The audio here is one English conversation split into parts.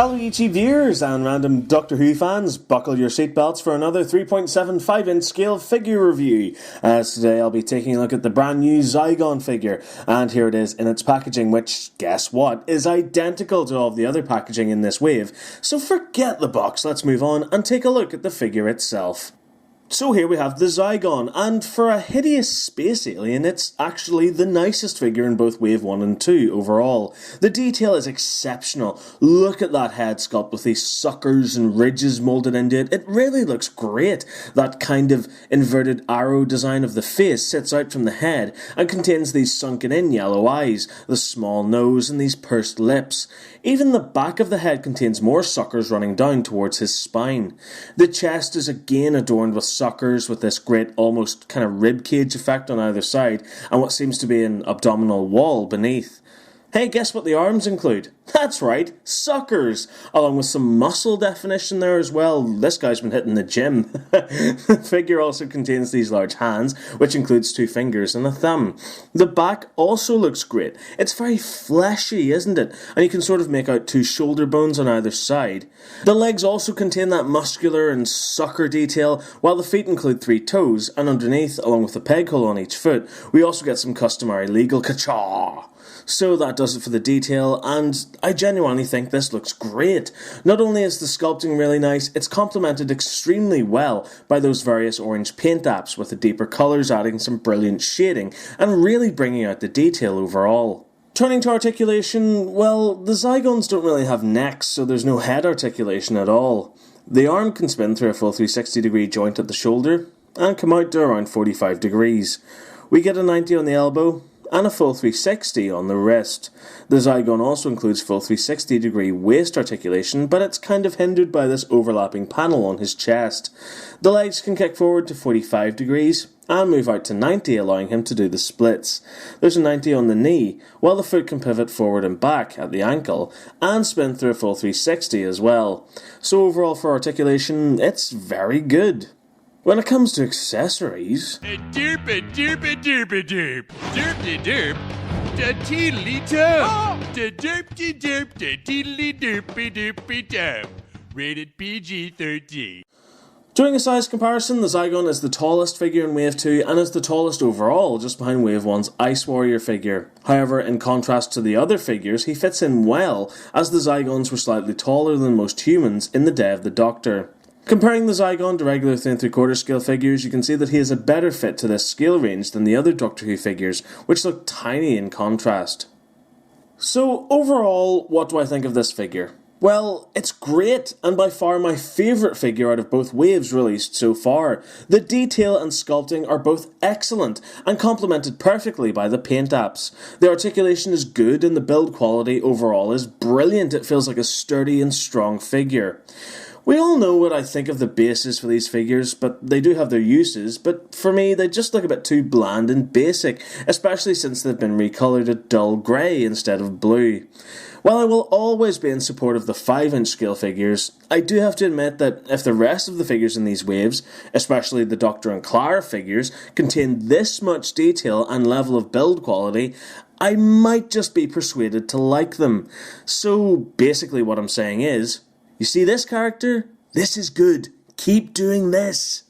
Hello YouTube viewers and random Doctor Who fans, buckle your seatbelts for another 3.75 inch scale figure review. As today I'll be taking a look at the brand new Zygon figure, and here it is in its packaging, which, guess what, is identical to all of the other packaging in this wave. So forget the box, let's move on and take a look at the figure itself. So here we have the Zygon, and for a hideous space alien, it's actually the nicest figure in both Wave 1 and 2 overall. The detail is exceptional. Look at that head sculpt with these suckers and ridges moulded into it. It really looks great. That kind of inverted arrow design of the face sits out from the head and contains these sunken in yellow eyes, the small nose and these pursed lips. Even the back of the head contains more suckers running down towards his spine. The chest is again adorned with suckers with this great almost kind of ribcage effect on either side and what seems to be an abdominal wall beneath. Hey, guess what the arms include? That's right, suckers! Along with some muscle definition there as well. This guy's been hitting the gym. The figure also contains these large hands, which includes 2 fingers and a thumb. The back also looks great. It's very fleshy, isn't it? And you can sort of make out 2 shoulder bones on either side. The legs also contain that muscular and sucker detail, while the feet include 3 toes, and underneath, along with a peg hole on each foot, we also get some customary legal ka-cha. So that does it for the detail, and I genuinely think this looks great. Not only is the sculpting really nice, it's complemented extremely well by those various orange paint apps, with the deeper colours adding some brilliant shading and really bringing out the detail overall. Turning to articulation, well, the Zygons don't really have necks, so there's no head articulation at all. The arm can spin through a full 360 degree joint at the shoulder and come out to around 45 degrees. We get a 90 on the elbow and a full 360 on the wrist. The Zygon also includes full 360 degree waist articulation, but it's kind of hindered by this overlapping panel on his chest. The legs can kick forward to 45 degrees and move out to 90, allowing him to do the splits. There's a 90 on the knee, while the foot can pivot forward and back at the ankle and spin through a full 360 as well. So overall for articulation, it's very good. When it comes to accessories... Derp a derp a derp a derp. Derp de derp. Da teedly dum. Da derp de derp da teedly derp a derp a dum. Rated PG-13. Doing a size comparison, the Zygon is the tallest figure in Wave 2 and is the tallest overall, just behind Wave 1's Ice Warrior figure. However, in contrast to the other figures, he fits in well, as the Zygons were slightly taller than most humans in the Day of the Doctor. Comparing the Zygon to regular 3 3/4 scale figures, you can see that he is a better fit to this scale range than the other Doctor Who figures, which look tiny in contrast. So overall, what do I think of this figure? Well, it's great, and by far my favourite figure out of both waves released so far. The detail and sculpting are both excellent, and complemented perfectly by the paint apps. The articulation is good, and the build quality overall is brilliant. It feels like a sturdy and strong figure. We all know what I think of the bases for these figures, but they do have their uses, but for me they just look a bit too bland and basic, especially since they've been recoloured a dull grey instead of blue. While I will always be in support of the 5-inch scale figures, I do have to admit that if the rest of the figures in these waves, especially the Doctor and Clara figures, contain this much detail and level of build quality, I might just be persuaded to like them. So basically what I'm saying is, you see this character? This is good. Keep doing this.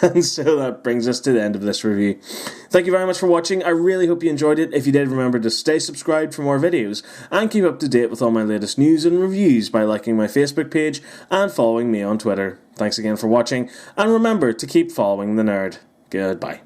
And so that brings us to the end of this review. Thank you very much for watching. I really hope you enjoyed it. If you did, remember to stay subscribed for more videos and keep up to date with all my latest news and reviews by liking my Facebook page and following me on Twitter. Thanks again for watching, and remember to keep following the nerd. Goodbye.